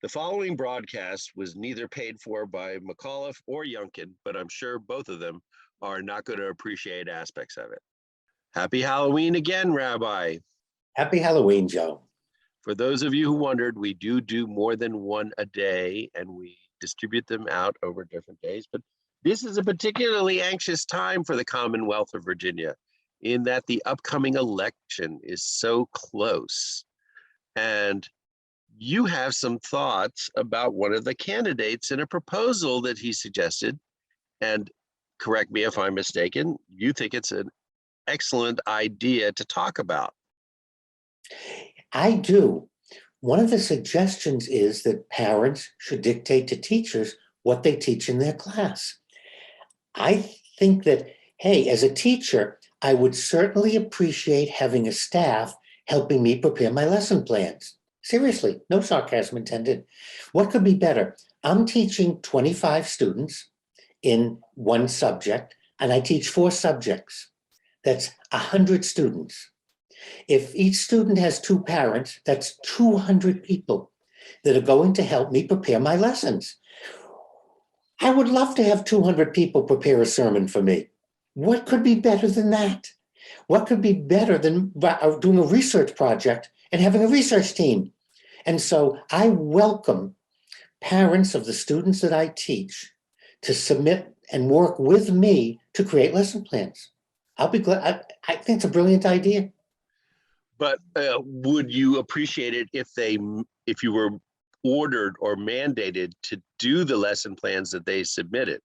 The following broadcast was neither paid for by McAuliffe or Youngkin, but I'm sure both of them are not going to appreciate aspects of it. Happy Halloween again, Rabbi. Happy Halloween, Joe. For those of you who wondered, we do more than one a day, and we distribute them out over different days. But this is a particularly anxious time for the Commonwealth of Virginia, in that the upcoming election is so close. And you have some thoughts about one of the candidates in a proposal that he suggested. And correct me if I'm mistaken, you think it's an excellent idea to talk about. I do. One of the suggestions is that parents should dictate to teachers what they teach in their class. I think that, hey, as a teacher, I would certainly appreciate having a staff helping me prepare my lesson plans. Seriously, no sarcasm intended. What could be better? I'm teaching 25 students in one subject, and I teach 4 subjects. That's 100 students. If each student has 2 parents, that's 200 people that are going to help me prepare my lessons. I would love to have 200 people prepare a sermon for me. What could be better than that? What could be better than doing a research project and having a research team? And so I welcome parents of the students that I teach to submit and work with me to create lesson plans. I'll be glad. I think it's a brilliant idea. But would you appreciate it if you were ordered or mandated to do the lesson plans that they submitted?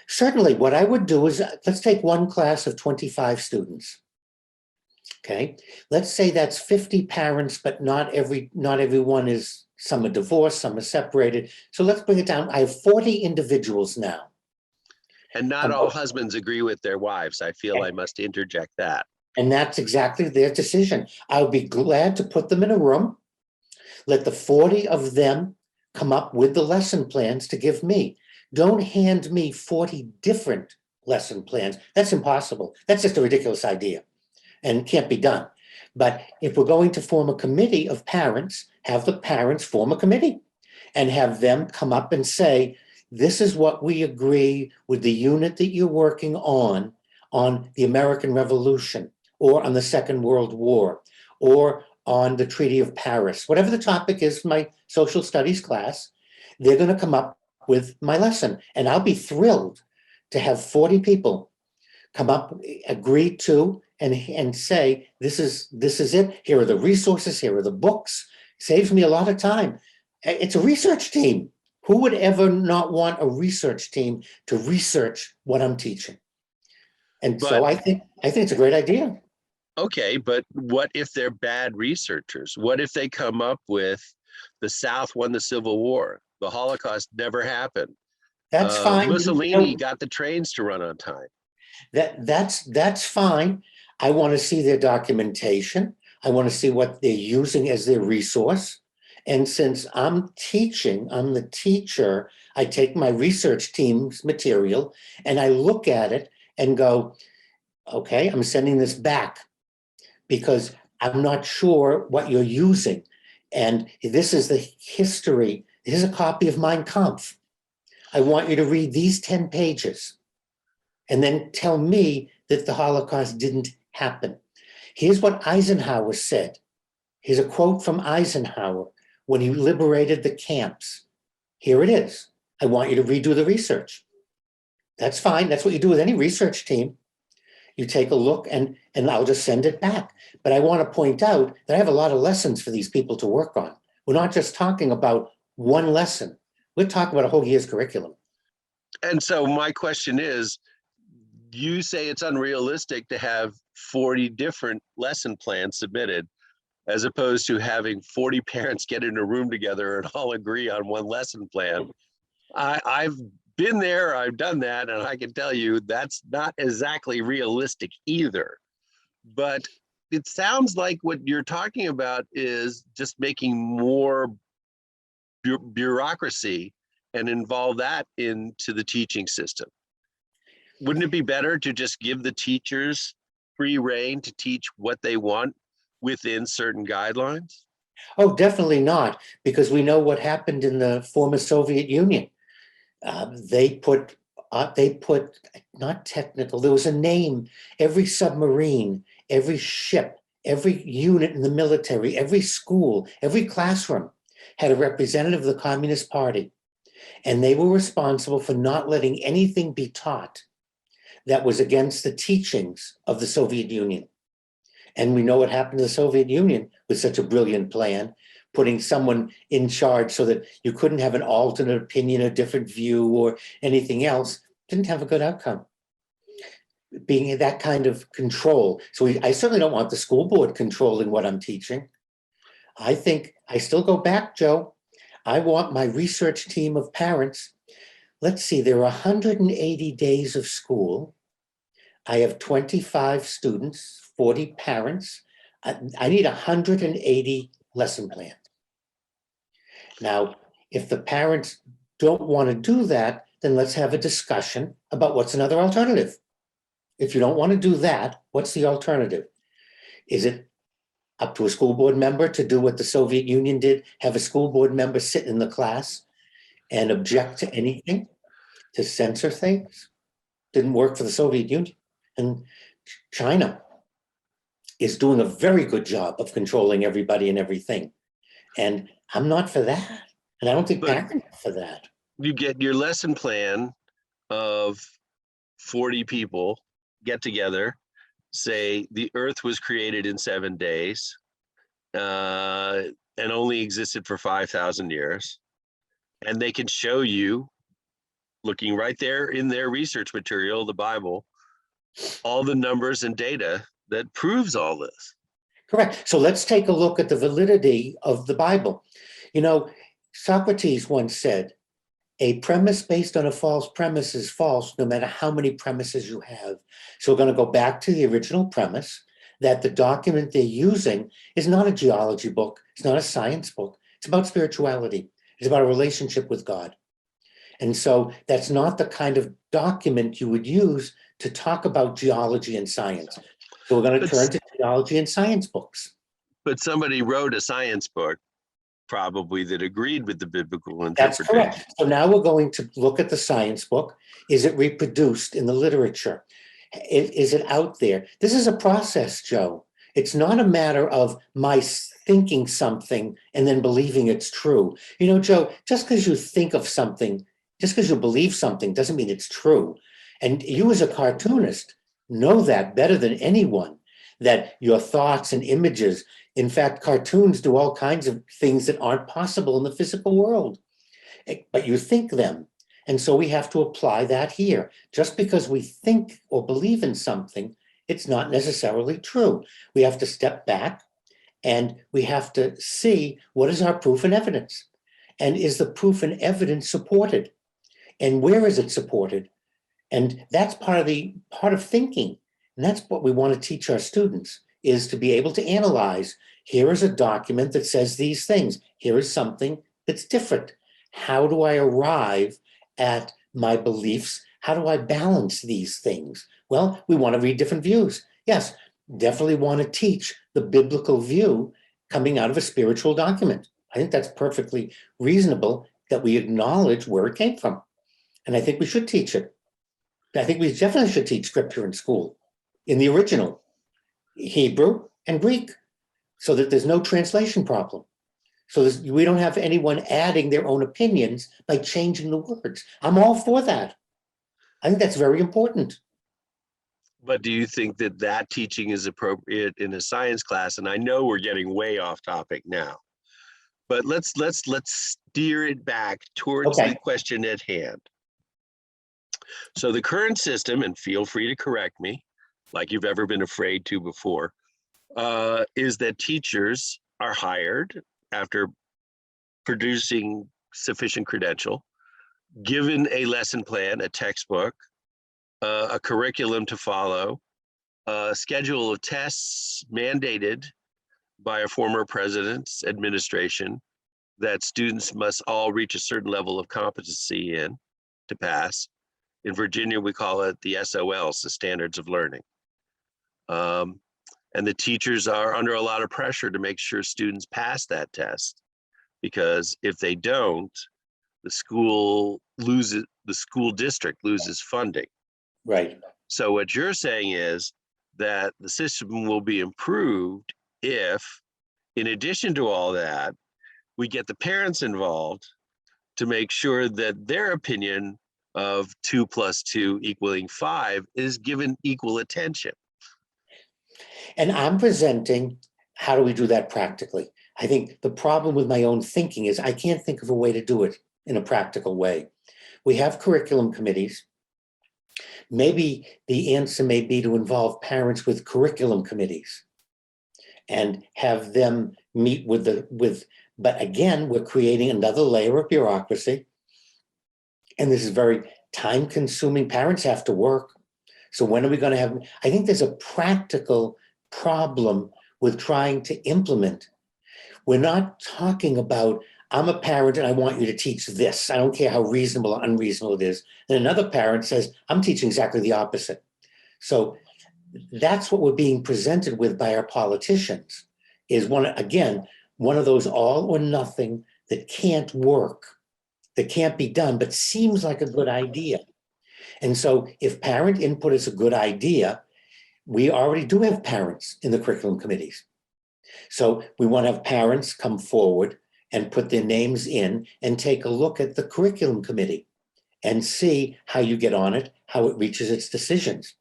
Certainly, what I would do is, let's take one class of 25 students. Okay, let's say that's 50 parents, but not everyone is, some are divorced, some are separated. So let's bring it down. I have 40 individuals now. And not all husbands agree with their wives. I feel I must interject that. And that's exactly their decision. I'll be glad to put them in a room, let the 40 of them come up with the lesson plans to give me. Don't hand me 40 different lesson plans. That's impossible. That's just a ridiculous idea and can't be done. But if we're going to form a committee of parents, have the parents form a committee and have them come up and say, this is what we agree with the unit that you're working on the American Revolution, or on the Second World War, or on the Treaty of Paris. Whatever the topic is for my social studies class, they're going to come up with my lesson. And I'll be thrilled to have 40 people come up, agree to, and say, this is it. Here are the resources, here are the books. Saves me a lot of time. It's a research team. Who would ever not want a research team to research what I'm teaching? And so I think it's a great idea. Okay, but what if they're bad researchers? What if they come up with the South won the Civil War, the Holocaust never happened? That's fine. Mussolini got the trains to run on time. That's fine. I want to see their documentation. I want to see what they're using as their resource. And since I'm the teacher, I take my research team's material and I look at it and go, okay, I'm sending this back because I'm not sure what you're using. And this is the history. Here's a copy of Mein Kampf. I want you to read these 10 pages and then tell me that the Holocaust didn't happen. Here's what Eisenhower said. Here's a quote from Eisenhower when he liberated the camps. Here it is. I want you to redo the research. That's fine. That's what you do with any research team. You take a look and I'll just send it back. But I want to point out that I have a lot of lessons for these people to work on. We're not just talking about one lesson. We're talking about a whole year's curriculum. And so my question is, you say it's unrealistic to have 40 different lesson plans submitted, as opposed to having 40 parents get in a room together and all agree on one lesson plan. I've been there, I've done that, and I can tell you that's not exactly realistic either. But it sounds like what you're talking about is just making more bureaucracy and involve that into the teaching system. Wouldn't it be better to just give the teachers free rein to teach what they want within certain guidelines? Oh, definitely not, because we know what happened in the former Soviet Union. They put, not technical, there was a name, every submarine, every ship, every unit in the military, every school, every classroom had a representative of the Communist Party. And they were responsible for not letting anything be taught that was against the teachings of the Soviet Union. And we know what happened to the Soviet Union with such a brilliant plan, putting someone in charge so that you couldn't have an alternate opinion, a different view, or anything else. Didn't have a good outcome. Being that kind of control. So I certainly don't want the school board controlling what I'm teaching. I think I still go back, Joe. I want my research team of parents. Let's see, there are 180 days of school. I have 25 students, 40 parents. I need 180 lesson plans. Now, if the parents don't want to do that, then let's have a discussion about what's another alternative. If you don't want to do that, what's the alternative? Is it up to a school board member to do what the Soviet Union did, have a school board member sit in the class and object to anything, to censor things? Didn't work for the Soviet Union. And China is doing a very good job of controlling everybody and everything. And I'm not for that. And I don't think But parents are for that. you get your lesson plan of 40 people get together, say the earth was created in 7 days and only existed for 5,000 years. And they can show you, looking right there in their research material, the Bible, all the numbers and data that proves all this. Correct. So let's take a look at the validity of the Bible. You know, Socrates once said, a premise based on a false premise is false, no matter how many premises you have. So we're going to go back to the original premise that the document they're using is not a geology book. It's not a science book. It's about spirituality. It's about a relationship with God. And so that's not the kind of document you would use to talk about geology and science. So we're going to turn to geology and science books. But somebody wrote a science book probably that agreed with the biblical That's interpretation. correct. So now we're going to look at the science book. Is it reproduced in the literature? Is it out there? This is a process, Joe. It's not a matter of my thinking something and then believing it's true. You know, Joe, just because you think of something, just because you believe something doesn't mean it's true. And you as a cartoonist know that better than anyone, that your thoughts and images, in fact, cartoons do all kinds of things that aren't possible in the physical world, but you think them. And so we have to apply that here. Just because we think or believe in something, it's not necessarily true. We have to step back and we have to see what is our proof and evidence. And is the proof and evidence supported? And where is it supported? And that's part of thinking. And that's what we want to teach our students, is to be able to analyze. Here is a document that says these things. Here is something that's different. How do I arrive at my beliefs? How do I balance these things? Well, we want to read different views. Yes, definitely want to teach the biblical view coming out of a spiritual document. I think that's perfectly reasonable that we acknowledge where it came from. And I think we should teach it. I think we definitely should teach scripture in school, in the original, Hebrew and Greek, so that there's no translation problem. So we don't have anyone adding their own opinions by changing the words. I'm all for that. I think that's very important. But do you think that that teaching is appropriate in a science class? And I know we're getting way off topic now, but let's steer it back towards the question at hand. So the current system, and feel free to correct me, like you've ever been afraid to before, is that teachers are hired after producing sufficient credential, given a lesson plan, a textbook, a curriculum to follow, a schedule of tests mandated by a former president's administration that students must all reach a certain level of competency in to pass. In Virginia, we call it the SOLs, the standards of learning. And And the teachers are under a lot of pressure to make sure students pass that test, because if they don't, the school district loses funding. Right. So what you're saying is that the system will be improved if, in addition to all that, we get the parents involved to make sure that their opinion of 2 + 2 = 5 is given equal attention. And I'm presenting, how do we do that practically? I think the problem with my own thinking is I can't think of a way to do it in a practical way. We have curriculum committees. Maybe the answer may be to involve parents with curriculum committees and have them meet but again, we're creating another layer of bureaucracy. And this is very time consuming. Parents have to work. So when are we going to have, I think there's a practical problem with trying to implement. We're not talking about, I'm a parent and I want you to teach this. I don't care how reasonable or unreasonable it is. And another parent says, I'm teaching exactly the opposite. So that's what we're being presented with by our politicians, is one of those all or nothing that can't work, that can't be done, but seems like a good idea. And so if parent input is a good idea, we already do have parents in the curriculum committees. So we want to have parents come forward and put their names in and take a look at the curriculum committee and see how you get on it, how it reaches its decisions.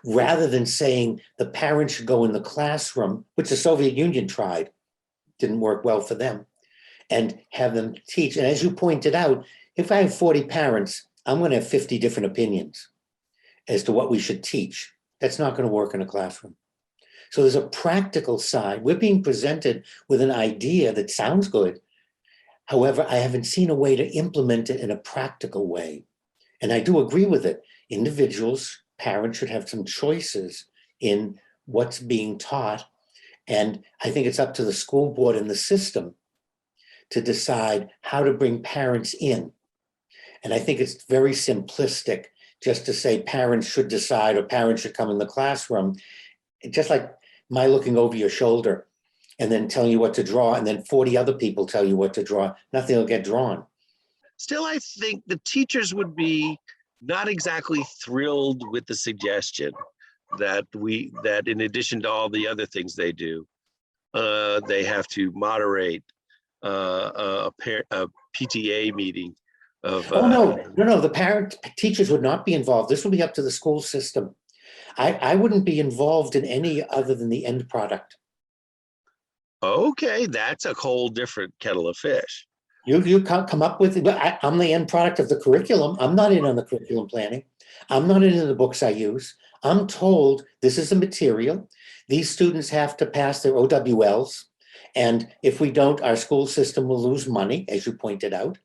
Rather than saying the parents should go in the classroom, which the Soviet Union tried, didn't work well for them, and have them teach. And as you pointed out, if I have 40 parents, I'm going to have 50 different opinions as to what we should teach. That's not going to work in a classroom. So there's a practical side. We're being presented with an idea that sounds good. However, I haven't seen a way to implement it in a practical way. And I do agree with it. Individuals, parents should have some choices in what's being taught. And I think it's up to the school board and the system to decide how to bring parents in. And I think it's very simplistic just to say parents should decide or parents should come in the classroom. Just like my looking over your shoulder and then telling you what to draw, and then 40 other people tell you what to draw, nothing will get drawn. Still, I think the teachers would be not exactly thrilled with the suggestion that in addition to all the other things they do, they have to moderate a PTA meeting of. Oh, no, the teachers would not be involved. This would be up to the school system. I wouldn't be involved in any other than the end product. Okay, that's a whole different kettle of fish. You come up with, I'm the end product of the curriculum. I'm not in on the curriculum planning. I'm not in the books I use. I'm told this is the material. These students have to pass their OWLs. And if we don't, our school system will lose money, as you pointed out.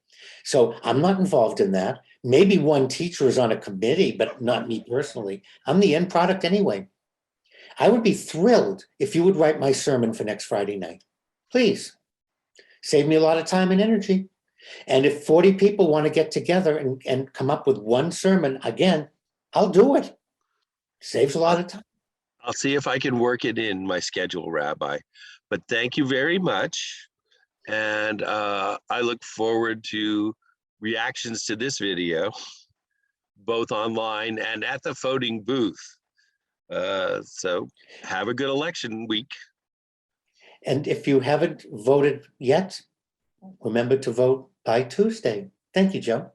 So I'm not involved in that. Maybe one teacher is on a committee, but not me personally. I'm the end product anyway. I would be thrilled if you would write my sermon for next Friday night. Please. Save me a lot of time and energy. And if 40 people want to get together and come up with one sermon, again, I'll do it. Saves a lot of time. I'll see if I can work it in my schedule, Rabbi. But thank you very much. And I look forward to reactions to this video, both online and at the voting booth. So have a good election week. And if you haven't voted yet, remember to vote by Tuesday. Thank you, Joe.